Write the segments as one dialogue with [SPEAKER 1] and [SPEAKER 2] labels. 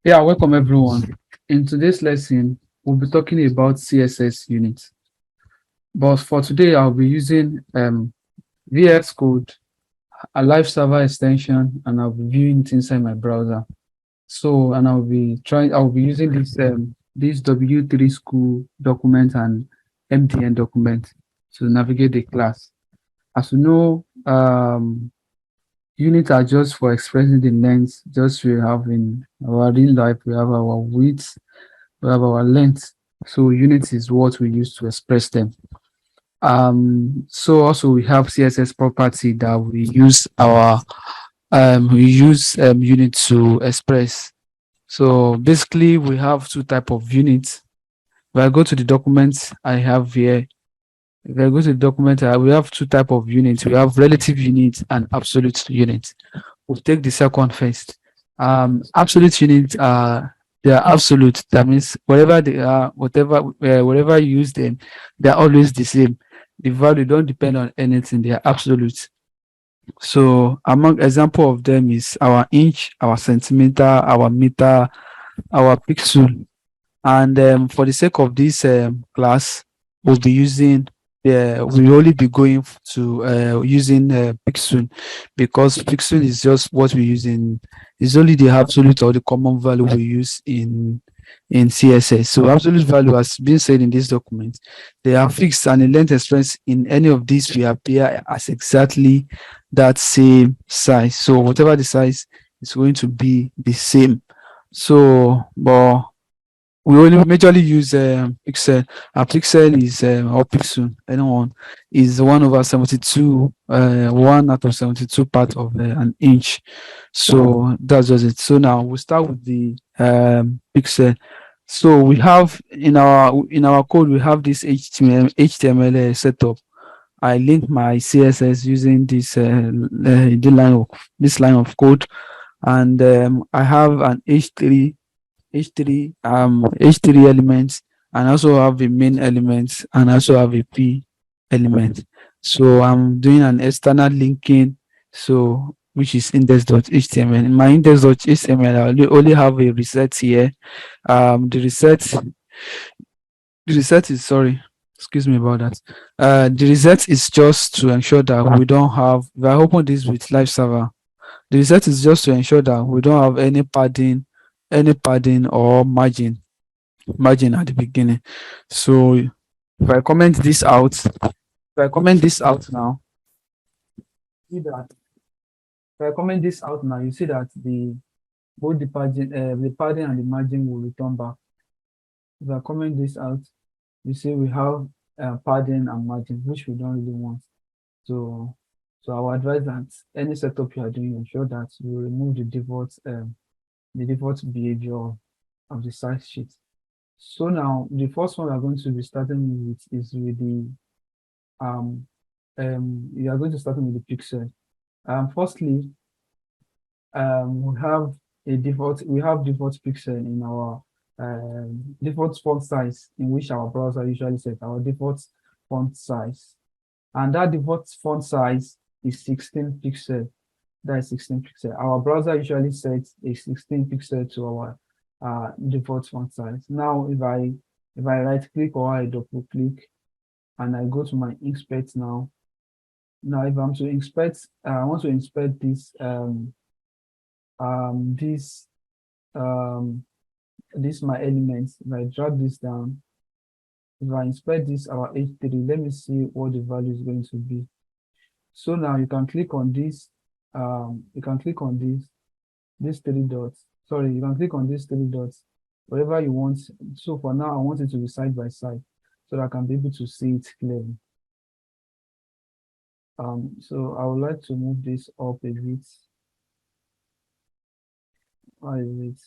[SPEAKER 1] Yeah, welcome everyone. In today's lesson, we'll be talking about CSS units. But for today, I'll be using VS Code, a live server extension, and I'll be viewing it inside my browser. So, and I'll be using this W3 school document and MDN document to navigate the class. As you know, units are just for expressing the length. Just we have in our real life, we have our width, we have our length. So units is what we use to express them. So also we have CSS property that we use unit to express. So basically we have two type of units. If I go to the document I have here, if I go to the document, we have two type of units. We have relative units and absolute units. We'll take the second first. Absolute units are they are absolute. That means whatever they are, whatever you use them, they are always the same. The value don't depend on anything. They are absolute. So among example of them is our inch, our centimeter, our meter, our pixel. And for the sake of this class, we'll be using we'll only be going to using pixel, because pixel is just what we use in is only the absolute or the common value we use in CSS. So absolute value has been said in this document. They are fixed, and the length expressed in any of these will appear as exactly that same size. So whatever the size is going to be the same. So, but we only majorly use pixel. Our pixel is or pixel, anyone is 1/72, 1/72 part of an inch. So that's just it. So now we start with the pixel. So we have in our code we have this HTML setup. I link my CSS using this line of code, and I have an H3 elements, and also have a main element, and also have a P element. So I'm doing an external linking, so which is index.html. In my index.html, I only have a reset here. The reset is, sorry, excuse me about that. The reset is just to ensure that we don't have, if I open this with live server, the reset is just to ensure that we don't have any padding or margin at the beginning. So if I comment this out, now, see that if I comment this out now, you see that the padding and the margin will return back. If I comment this out, you see we have padding and margin, which we don't really want. So, I would advise that any setup you are doing, ensure that you remove the default behavior of the size sheet. So now the first one we're going to be starting with is with the we are going to start with the pixel. Firstly, we have default pixel in our default font size, in which our browser usually set our default font size, and that default font size is 16 pixel. That is 16 pixel. Our browser usually sets a 16 pixel to our default font size. Now, if I right click or I double click and I go to my inspect now. Now, if I'm to inspect, I want to inspect this my elements. If I drag this down, if I inspect this our H3, let me see what the value is going to be. So now you can click on this. You can click on these three dots. Sorry, you can click on these three dots, whatever you want. So for now, I want it to be side by side so that I can be able to see it clearly. So I would like to move this up a bit. Why is it?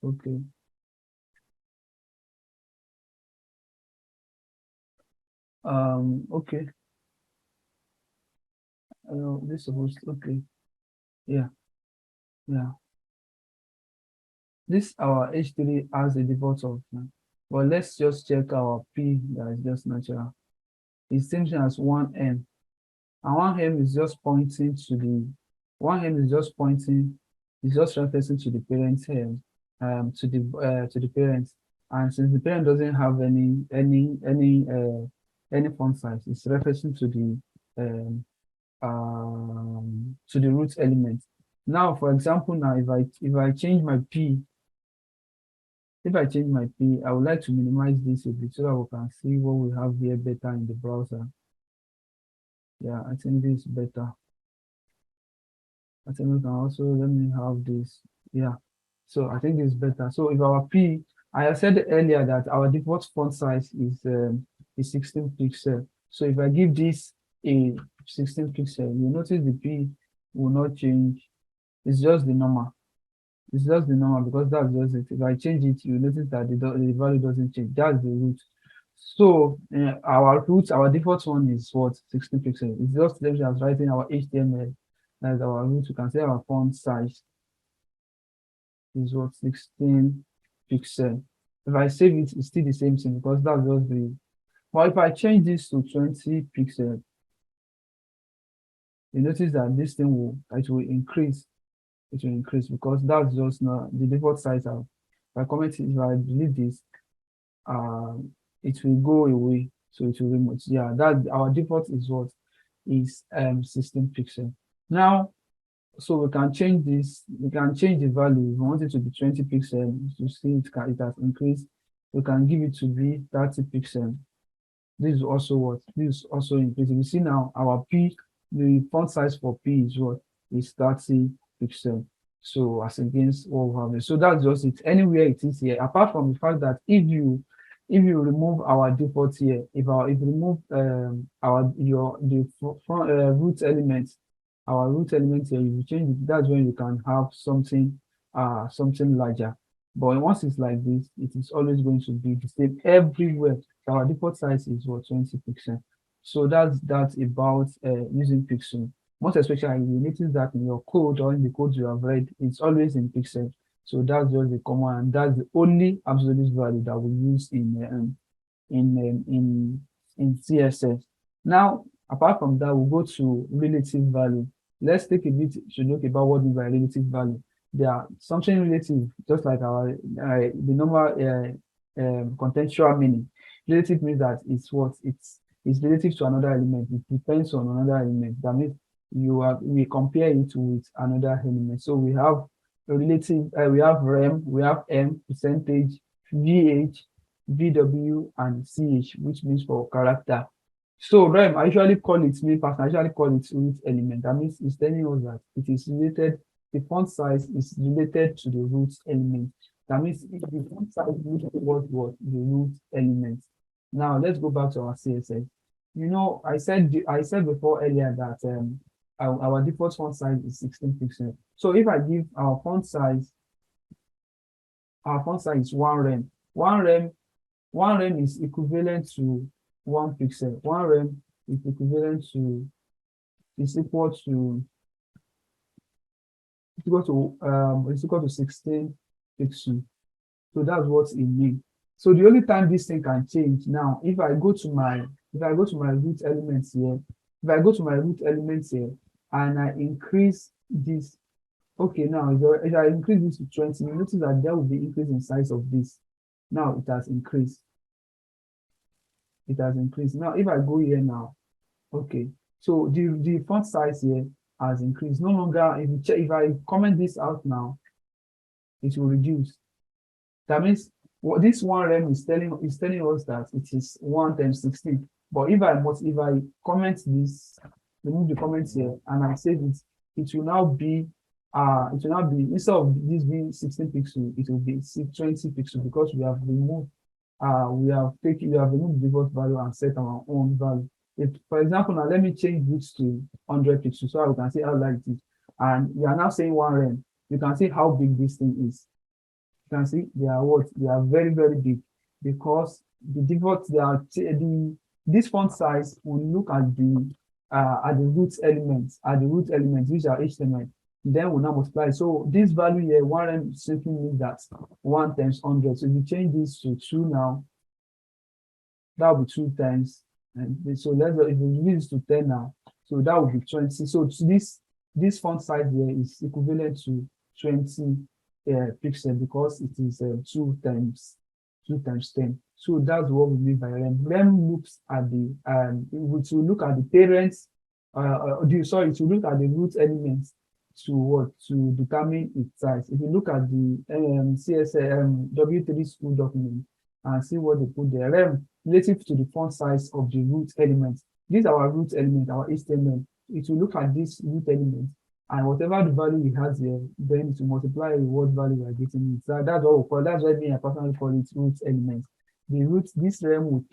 [SPEAKER 1] Okay. Okay. This is supposed to, okay. Yeah, yeah. This our H3 has a default of, but let's just check our P that is just natural. It's same thing as 1M. And 1M is just pointing It's just referencing to the parents here, to the parents. And since the parent doesn't have any font size, it's referencing to the root element. Now, for example, now if I change my p, I would like to minimize this a bit so that we can see what we have here better in the browser. Yeah, I think this is better. I think we can also, let me have this. Yeah, so I think this is better. So if our p, I said earlier that our default font size is 16 pixel. So if I give this a 16 pixel, you notice the p will not change. It's just the normal. It's just the normal because that's just it. If I change it, you notice that the value doesn't change. That's the root. So our root, our default one is what 16 pixels. It's just the same as writing our HTML as our root. You can say our font size is what 16 pixel. If I save it, it's still the same thing because that's just the. But if I change this to 20 pixel, you notice that this thing will increase. It will increase because that's just not the default size. If I comment, if I delete this, it will go away. So it will remove. Yeah, that our default is what is 16 pixel. Now, so we can change this. We can change the value. If we want it to be 20 pixel, you see it has increased. We can give it to be 30 pixel. This is also what this is also increasing. You see now our p, the font size for p is what is 30 pixel. So as against what we have. So that's just it. Anywhere it is here, apart from the fact that if you remove our default here, if you remove root elements, our root element here, if you change it, that's when you can have something larger. But once it's like this, it is always going to be the same everywhere. Our default size is what 20 pixel. So that's about using pixel. Most especially, you notice that in your code or in the code you have read, it's always in pixel. So that's just the common, and that's the only absolute value that we use in CSS. Now, apart from that, we'll go to relative value. Let's take a bit to look about what we mean by relative value. They are something relative, just like our the normal contextual meaning. Relative means that it's relative to another element. It depends on another element. That means we compare it with another element. So we have a relative. We have rem, we have m, percentage, vh, vw, and ch, which means for character. So rem, I usually call it root element. That means it's telling us that it is related. The font size is related to the root element. That means if the font size is what the root element. Now let's go back to our CSS. You know, I said before earlier that our default font size is 16 pixels. So if I give our font size is 1 rem. 1 rem is equivalent to 1 pixel. 1 rem is equal to 16 pixels. So that's what it means. So the only time this thing can change now, if I go to my root elements here, and I increase this, okay, now if I increase this to 20, you notice that there will be increase in size of this. Now it has increased. Now if I go here now, okay, so the font size here has increased. No longer, if I comment this out now, it will reduce. That means what this 1 rem is telling us that it is 1 times 16. But if I comment this, remove the comments here, and I save it, it will now be instead of this being 16 pixels, it will be 20 pixels because we have removed the default value and set our own value. If, for example, now let me change this to 100 pixels so I can see how large it is. And we are now saying 1 rem. You can see how big this thing is. You can see they are very, very big because the default this font size will look at the root elements, which are HTML. Then we'll now multiply. So this value here, 1 rem simply means that 1 times 100. So if you change this to 2 now, that will be 2 times. And so if we use this to 10 now, so that will be 20. So this font size here is equivalent to 20 pixels because it is 2 times 10. So that's what we mean by rem. Rem looks at the to look at the parents, sorry, to look at the root elements to determine its size. If you look at the CSS W3 school document and see what they put there, rem relative to the font size of the root element. These are our root element, our HTML. It will look at this root element, and whatever the value we have here, then it will multiply with what value we are getting. So that's what we call. That's why me I personally call it root element. The root, this rem will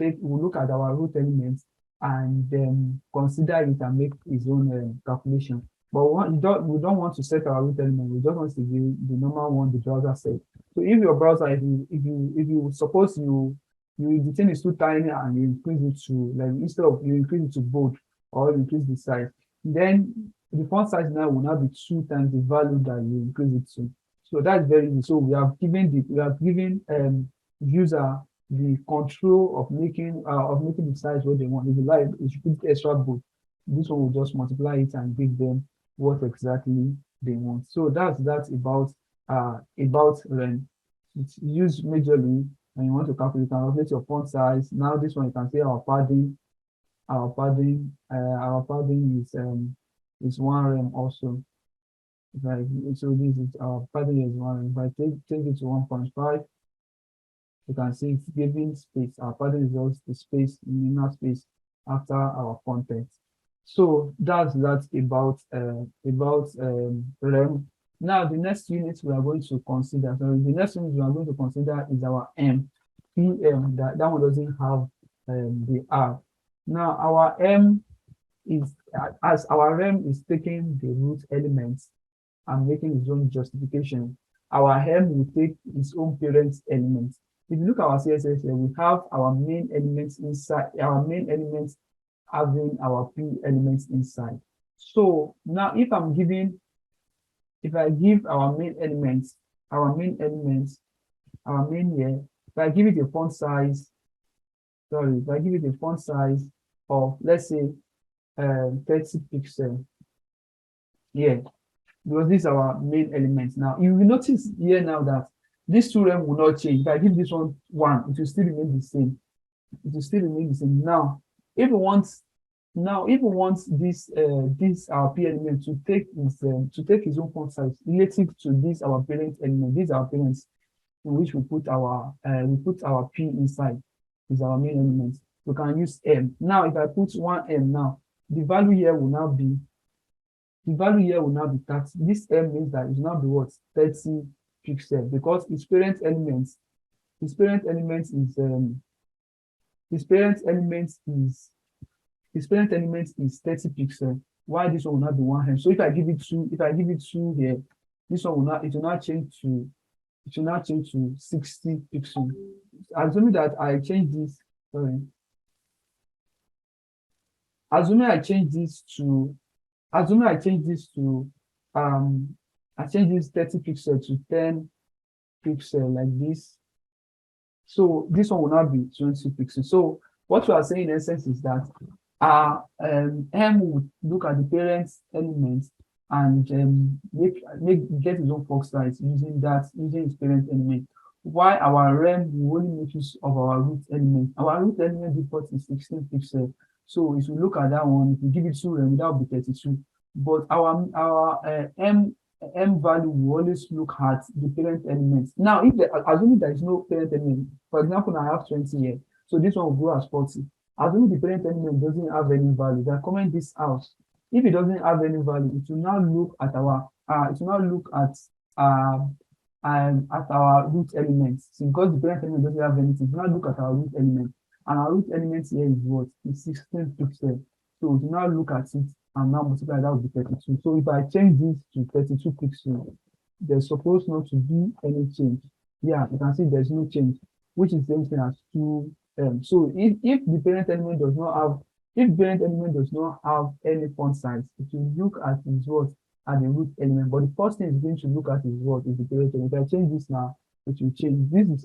[SPEAKER 1] look at our root elements and then consider it and make its own calculation. But we don't want to set our root element. We just want to give the normal one the browser set. So if your browser, if you suppose the thing is too tiny and you increase it to, like, instead of you increase it to bold or you increase the size, then the font size now will now be 2 times the value that you increase it to. So that's very easy. So we have given user the control of making the size what they want. If you like, if you put extra bold, this one will just multiply it and give them what exactly they want. So that's about rem. It's used majorly when you want to calculate. You can calculate your font size. Now this one you can say our padding is 1 rem also. So this is our padding is 1 rem. If I take it to 1.5, you can see it's giving space. Our padding is just the space, inner space after our content. So that's about rem. Now the next unit we are going to consider. So the next unit we are going to consider is our PM. That one doesn't have the R. Now our M is as our rem is taking the root elements and making its own justification. Our hem will take its own parent elements. If you look at our CSS here, we have our main elements inside, our main elements having our P elements inside. So now if I give our main elements, our main here, if I give it a font size, if I give it a font size of, let's say, 30 pixels, yeah, because these are our main elements. Now you will notice here now that this 2 rem will not change. If I give this one 1, it will still remain the same. It will still remain the same. Now if we want this our P element to take its own font size relative to this our parent element, these are our parents in which we put our P inside, is our main element. We can use M. Now if I put 1 M now, the value here will now be 30. This M means that it will now be what? 30 pixels, because its parent element is 30 pixels. Why this one will not be 1 M? So if I give it 2 here, this one will not change to 60 pixels. Assuming that I change this, assuming I change this to I change this 30 pixels to 10 pixels like this. So this one will not be 20 pixels. So what we are saying in essence is that M would look at the parent elements and get its own font size using its parent element. Why our rem will only make use of our root element. Our root element default is 16 pixels. So if you look at that one, if you give it 2 rem, that will be 32. But our M value will always look at the parent elements. Now, assuming there is no parent element, for example, I have 20 here, so this one will go as 40. Assuming the parent element doesn't have any value, then comment this out. If it doesn't have any value, it will now look at our root elements. So because the parent element doesn't have anything, it will now look at our root element. And our root element here is what? Is 16 pixels. So it will now look at it and now multiply that with 32. So if I change this to 32 pixels, there's supposed not to be any change. Yeah, you can see there's no change, which is the same thing as 2. So if the parent element does not have any font size, it will look at its what at the root element. But the first thing it's going to look at is what is the parent element. If I change this now, it will change. This is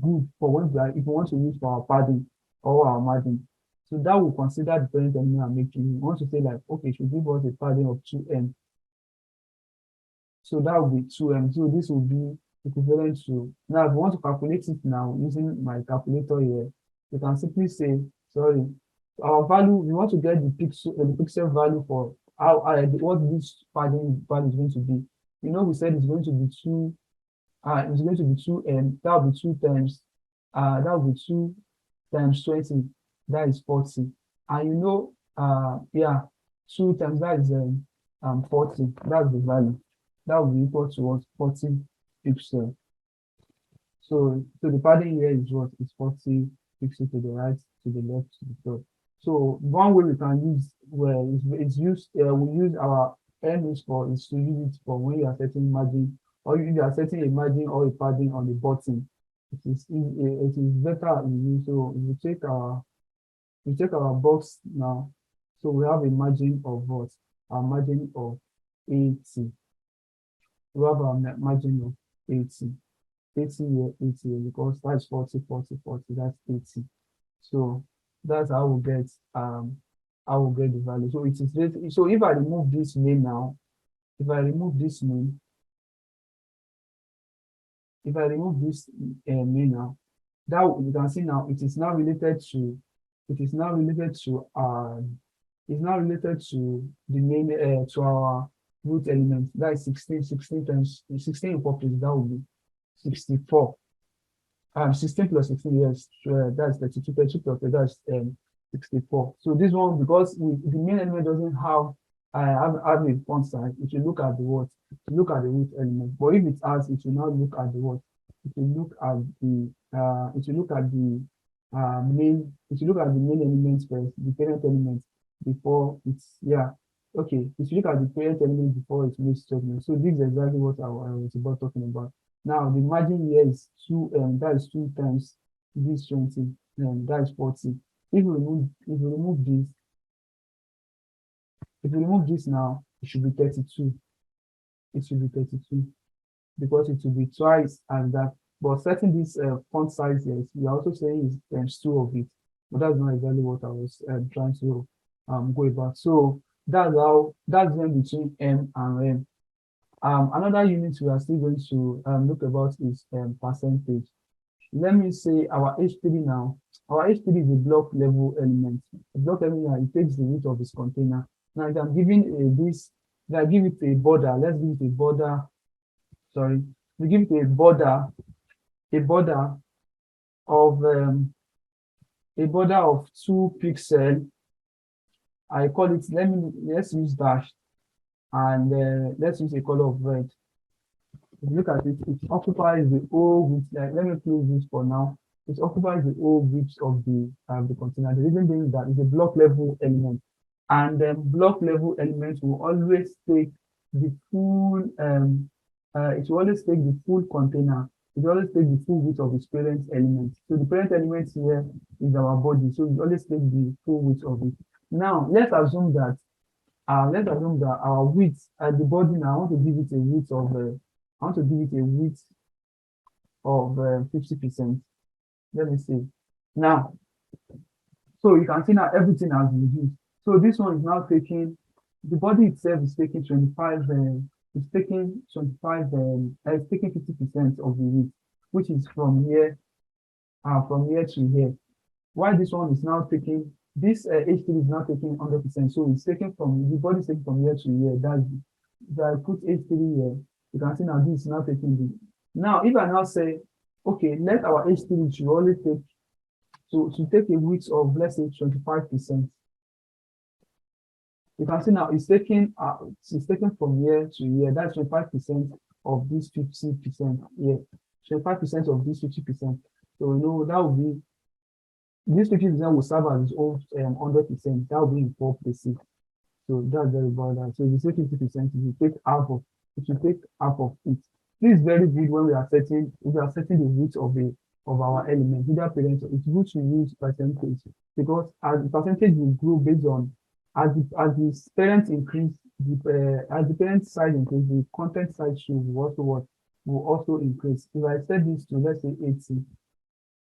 [SPEAKER 1] good for when if we want to use for our padding or our margin. So that will consider the parent element I'm making. We want to say like, okay, it should give us a padding of 2M. So that will be 2m. So this will be equivalent to, now if you want to calculate it now using my calculator here, you can simply say, sorry, our value, we want to get the pixel value for how what this padding value is going to be. You know, we said it's going to be 2, it's going to be 2m, that will be 2 times, that will be 2 times 20, that is 40. And you know, yeah, 2 times that is 40, that's the value. That will be equal to what? 40 pixels. So the padding here is what? Is 40 pixels to the right, to the left, to the top. So one way we can use, well, it's used, we use our is for, is to use it for when you are setting margin, or you are setting a margin or a padding on the button. It is better in use. So if we check our box now, so we have a margin of what? A margin of 80. We have a margin of 80. 80 here, 80 here, because that's 40, 40, 40, that's 80. So that's how we get the value. So it is, so if I remove this name now, if I remove this name, if I remove this name now, that you can see now it is now related to, it is now related to it's now related to the name, to our root element. That is 16 times 16 in four places, that will be 64. 16 plus 16, yes, that's 32, 32 plus that's 64. So this one, because the main element doesn't have a font size, it will look at the what? Look at the root element. But if it has, it will now look at the what? It will look at the it will look at the main, it will look at the main element first, the parent element, before it's, yeah. Okay, it will look at the parent element before it makes judgment. So this is exactly what I was about talking about. Now the margin here is 2, that is 2 times this 20, that is 40. If you remove this, if you remove this now, it should be 32. It should be 32 because it will be twice as that. But setting this font size here, we are also saying is times 2 of it. But that's not exactly what I was trying to go about. So that's then between M and M. Another unit we are still going to look about is percentage. Let me say our H3 now. Our H3 is a block level element. A block element, it takes the root of its container. Now, if I'm giving this, if I give it a border, let's give it a border. Sorry, we give it a border of 2 pixels. I call it. Let's use dash, and let's use a color of red. If you look at it, it occupies the whole width. Like, let me close this for now. It occupies the whole width of the container. The reason being that it's a block level element, and block level elements will always take the full. It will always take the full container. It will always take the full width of its parent element. So the parent element here is our body. So it always take the full width of it. Now let's assume that our width at the body now, I want to give it a width of 50%. Let me see. Now, so you can see now everything has been used. So this one is now taking, the body itself is taking 25, it's taking 25, it's taking 50% of the width, which is from here to here. Why this one is now taking, this H3 is now taking 100%. So it's taken from, the body is taking from here to here. That's, if I put H3 here, you can see now this is now taking the. Now, if I now say, okay, let our H3 should only take, to take a width of, let's say, 25%. You can see now it's taking from here to here. That's 25% of this 50% here. 25% of this 50%. So you know that will be, this 50% will serve as its own 100%. That will be in 4 places. So that's very about that. So if you say 50%, if you take half of it. This is very good when we are setting the width of our element, either parent. It's good to use percentage, because as the percentage will grow based on as the parent increase, as the parent size increase, the content size will also increase. If I set this to, let's say,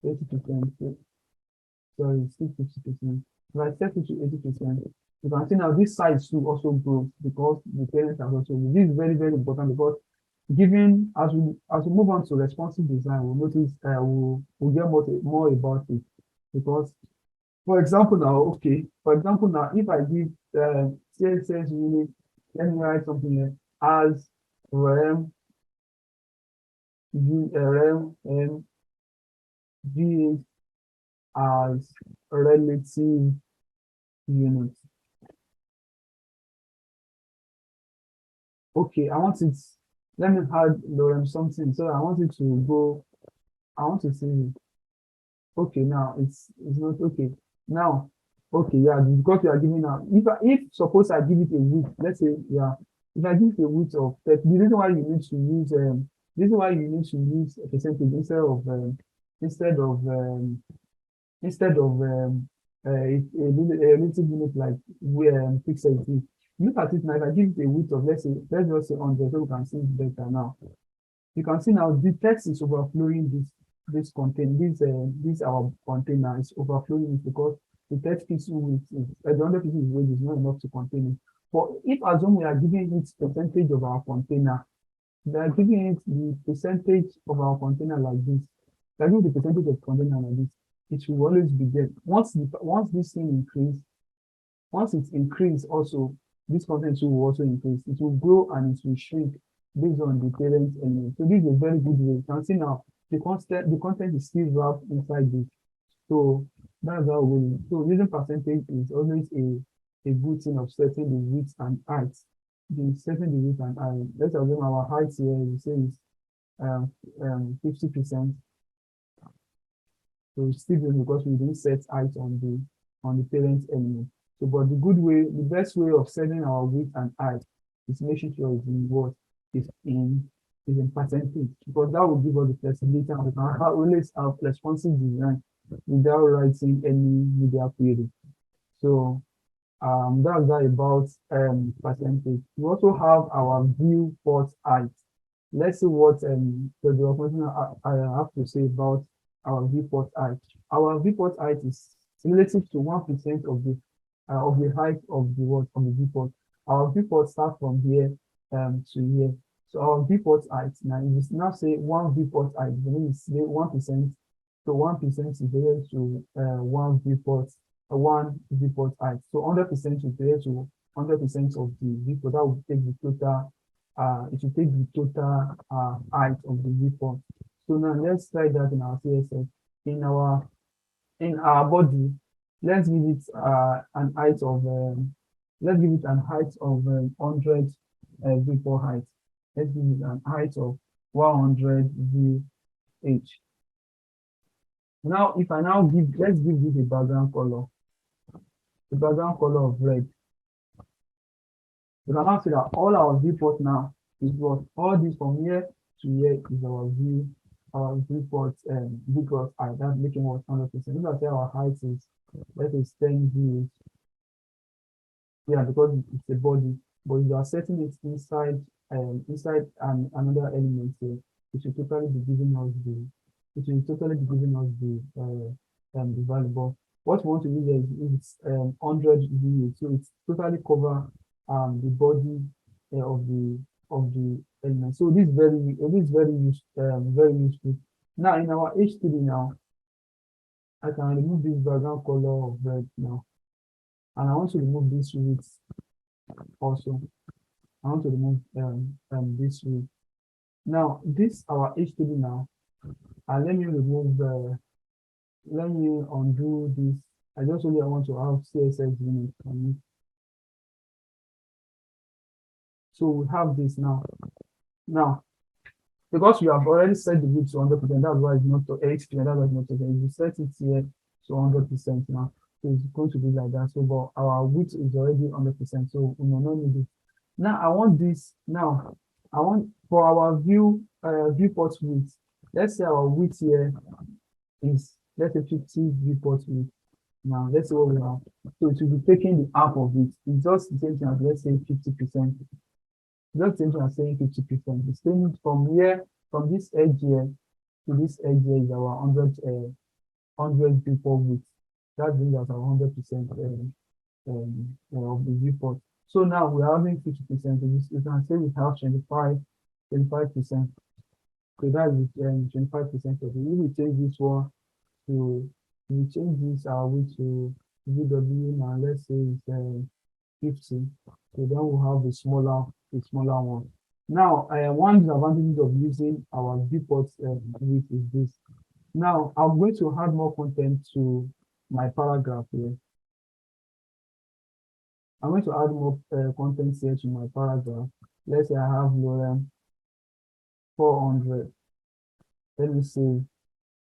[SPEAKER 1] 80%, sorry, still 50%. If I set it to 80%, You can see now this size too also grows because the parents are also. This is very, very important because given as we move on to responsive design, we'll notice we'll get more about it because for example now if I give CSS unit, let me write something here as rem rem and g as relative unit. Okay, I want it. Let me add lorem something. So I want it to go. I want to see. Okay, now it's not okay. Now, okay, yeah, because you are giving now. If suppose I give it a width, let's say, yeah, if I give it a width of 30, the reason why you need to use this is why you need to use a percentage instead of um instead of a little unit like where pixel it is. Look at it now. If I give it a width of let's just say 100, so we can see it better now. You can see now the text is overflowing this our container is overflowing it because the text pixel width is the 100 pixels width is not enough to contain it. But if assume we are giving it percentage of our container, we are giving it the percentage of our container like this. We are giving the percentage of container like this. It will always be there. Once this thing increase, once it increase also, this content will also increase. It will grow and it will shrink based on the parent element. So this is a very good way. You can see now the content is still wrapped inside this. So that's how we so using percentage is always a good thing of setting the width and height. The setting the width and height. Let's assume our height here we say is 50%. So it's still doing because we didn't set height on the parent element. So, but the best way of setting our width and height is making sure it's in what is in percentage because that will give us the flexibility and we can always have responsive design without writing any media query. So that's that about percentage. We also have our viewport height. Let's see what the documentation I have to say about our viewport height. Our viewport height is relative to 1% of the height of the viewport. Our viewport starts from here to here. So our viewport height now if you now say one viewport height, then it's 1%. So 1% is equal to one viewport height. So 100% is equal to 100% of the viewport. That will take the total it will take the total height of the viewport. So now let's try that in our CSS. In our body, let's give it an height of 100 viewport height. Let's give it an height of 100 VH. Now, if I now let's give this a background color, the background color of red. You can now see that all our viewport now is what all this from here to here is our viewport height. That's making what 100%. If I say our height is let's say 10 views, yeah, because it's a body, but you are setting it inside another element here, it will totally be giving us the value. But what we want to use is 100 views, so it's totally cover the body of the element. So this is very useful. Now in our H3 now, I can remove this background color of red now, and I want to remove this width also. I want to remove this width. Now this our H3 now, and let me undo this. I want to have CSS units on it. So we have this now. Now, because we have already set the width to 100%, that's why it's not to 80%, that's why it's not to 10. If you set it here to 100% now, so it's going to be like that. So, but our width is already 100%, so we will not need it. Now, I want this. Now, I want for our viewport width. Let's say our width here is let's say 50 viewport width. Now, let's see what we have. So it will be taking the half of it. It's just the same thing as let's say 50%. Just the same thing as saying 50%. The same from here, from this edge here to this edge here is our 100 viewport width. That brings us our 100% of the viewport. So now we're having 50%. You can say we have 25%. So that's 25% of it. If we change this one to, we change this way to VW now, let's say it's 50. So then we'll have the smaller one. Now, one disadvantage of using our viewport width is this. Now, I'm going to add more content to my paragraph here. I'm going to add more content here to my paragraph. Let's say I have Lorem 400. Let me see.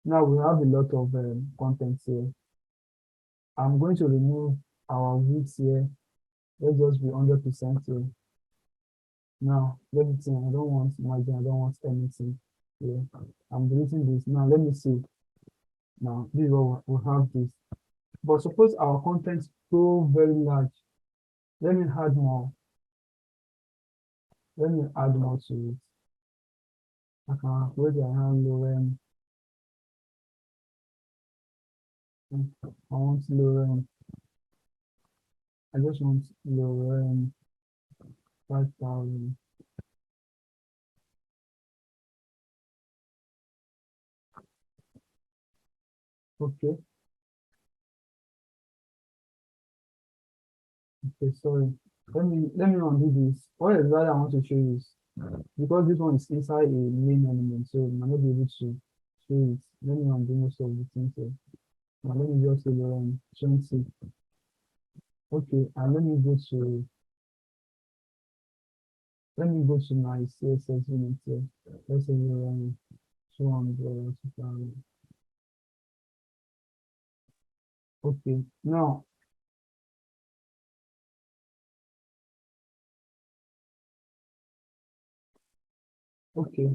[SPEAKER 1] Now we have a lot of content here. I'm going to remove our width here. Let's just be 100% here. Now, let me see. I don't want margin. I don't want anything here. I'm deleting this. Now, let me see. Now, this is what we have this. But suppose our content is so very large. Let me add more. Let me add more to it. I can where do I have Lorem? I want Lorem. I just want Lorem 5,000. Okay. Okay, sorry. Let me undo this. What exactly I want to show you is because this one is inside a main element, so I might not be able to show it. Let me undo most of the things here. Now let me just say 20. Okay, and let me go to my CSS unit here. Let's say 200. Okay, now okay.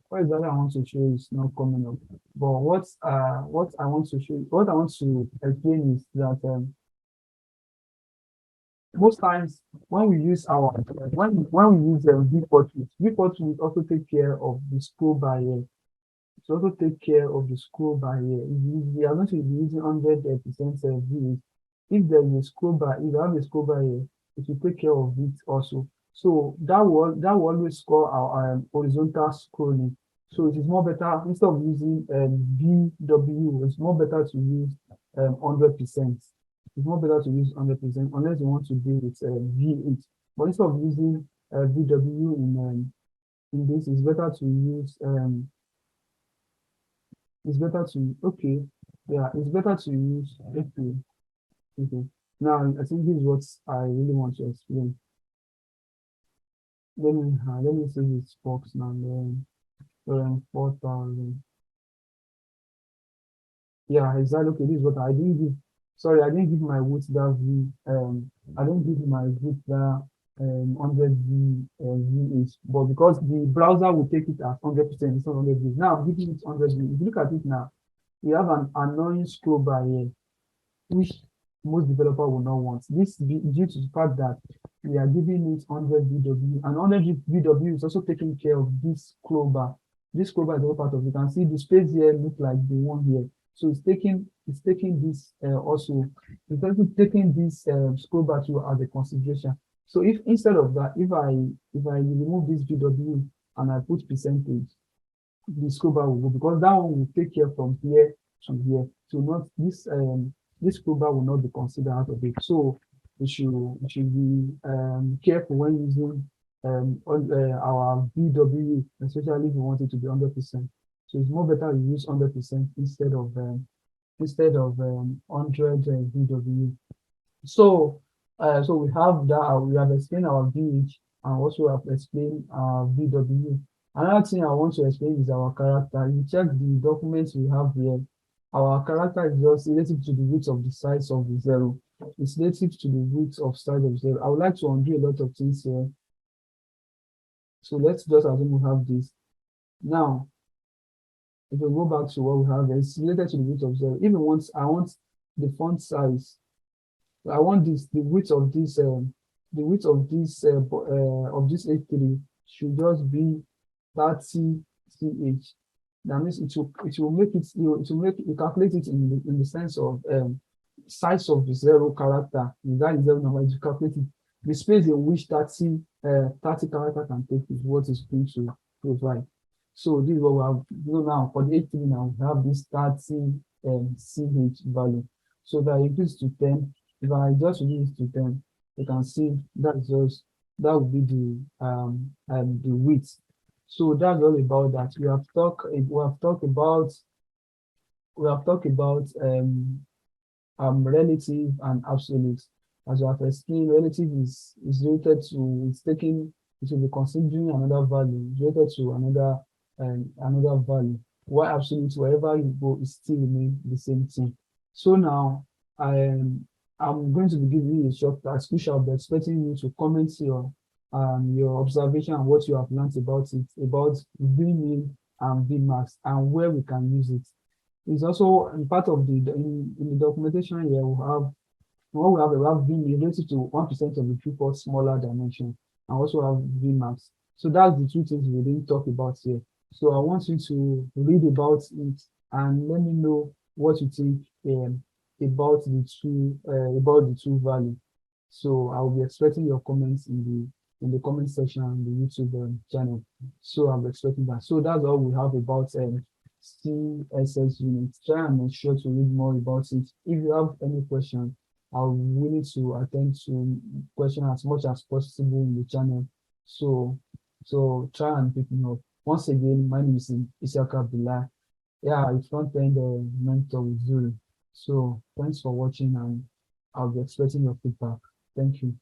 [SPEAKER 1] What exactly I want to show is not coming up. But what I want to show, what I want to explain is that most times when we use our when we use viewport will also take care of the scroll bar here. To also take care of the scroll bar here. If we are going to be using 100% views, if there is a scroll bar, if you have a scroll bar here, it will take care of it also. So that will always score our horizontal scrolling. So it is more better instead of using VW, it's more better to use 100%. It's more better to use 100% unless you want to deal with V8. But instead of using VW in this, it's better to use it's better to okay, yeah, it's better to use okay. Okay. Now I think this is what I really want to explain. Let me see this box now. Then 4,000. Yeah, exactly. Okay, this is what I didn't give. Sorry, I didn't give my width that V. I don't give my width that 100 V VH, but because the browser will take it as 100%, it's not 100 V. Now I'm giving it 100 V. If you look at it now, we have an annoying scroll bar here, which most developer will not want. This due to the fact that we are giving it 100 VW, and 100 VW is also taking care of this scroll bar. This scroll bar is all part of it. You can see the space here look like the one here. So it's taking this also, it's also taking this scroll bar to as a consideration. So if instead of that, if I remove this VW and I put percentage, the scroll bar will go because that one will take care from here to here. So not this scroll bar will not be considered out of it. So we should be careful when using our VW, especially if we want it to be 100%. So it's more better to use 100% instead of 100 VW. So so we have that. We have explained our VH and also have explained our VW. Another thing I want to explain is our character. You check the documents we have here. Our character is just relative to the width of the size of the zero. It's relative to the width of size of zero. I would like to undo a lot of things here. So let's just assume we have this. Now, if we go back to what we have, it's related to the width of zero. If I want the font size. I want the width of this A3 should just be 30 ch. That means it will make it, it will calculate it in the sense of size of the zero character, that is zero number, you calculate it. The space in which 30 character can take is what is going to provide. So this is what we have. Now for the H3 now, we have this 30 CH value. So if I increase to 10, if I just reduce to 10, you can see that would be the width. So that's all about that. We have talked about relative and absolute. As you have explained, relative is related to, it's taking, it will be considering another value related to another value. While absolute, wherever you go, it still remain the same thing. So now I'm going to be giving you a short task, which I'll be expecting you to comment your observation and what you have learned about it, about vmin and vmax and where we can use it. It's also part of in the documentation here. We have vmin related to 1% of the people smaller dimension, and also have vmax. So that's the two things we didn't talk about here. So I want you to read about it and let me know what you think about the two value. So I'll be expecting your comments in the comment section on the YouTube channel. So I'm expecting that. So that's all we have about CSS units. Try and make sure to read more about it. If you have any question, I'm willing to attend to question as much as possible in the channel. So try and pick me up. Once again, my name is Isiaka Abdullah. Yeah, I front-end mentor with Zuri. So thanks for watching, and I'll be expecting your feedback. Thank you.